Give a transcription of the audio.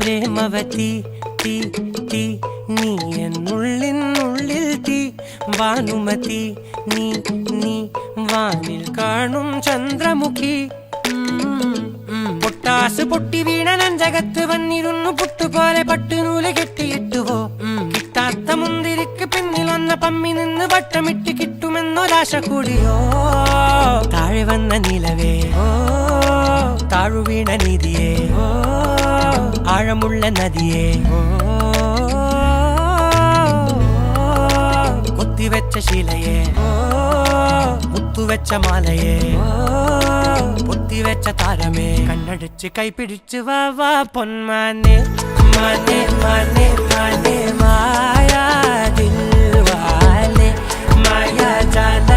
പ്രേമവതി തീ തീ നീ എന്നുള്ളിൽ തീ ഭാനുമതി നീ നീ വാനിൽ കാണും ചന്ദ്രമുഖി പൊട്ടാസ് പൊട്ടി വീണ നെഞ്ചകത്ത് വന്നിരുന്നു പുട്ടുപോലെ പട്ടുനൂല് കെട്ടിയിട്ടുവോ കിട്ടാത്ത മുന്തിരിക്ക് പിന്നിൽ വന്ന പമ്മി നിന്ന് വട്ടമിട്ട് കിട്ടുമെന്നൊരാശ കൂടിയോ താഴെ വന്ന നിലവേ താഴു വീണ നിധിയേ ആഴമുള്ള നദിയേ കൊത്തിവെച്ച ശിലയേ മുത്തുവെച്ച മാലയേ പൊത്തിവെച്ച താരമേ കണ്ണടിച്ച് കൈപിടിച്ച് വാ വാ പൊന്മാനെ മാനെ മാനെ മാനെ മായാ ദിൽവാലെ മായാ ജാല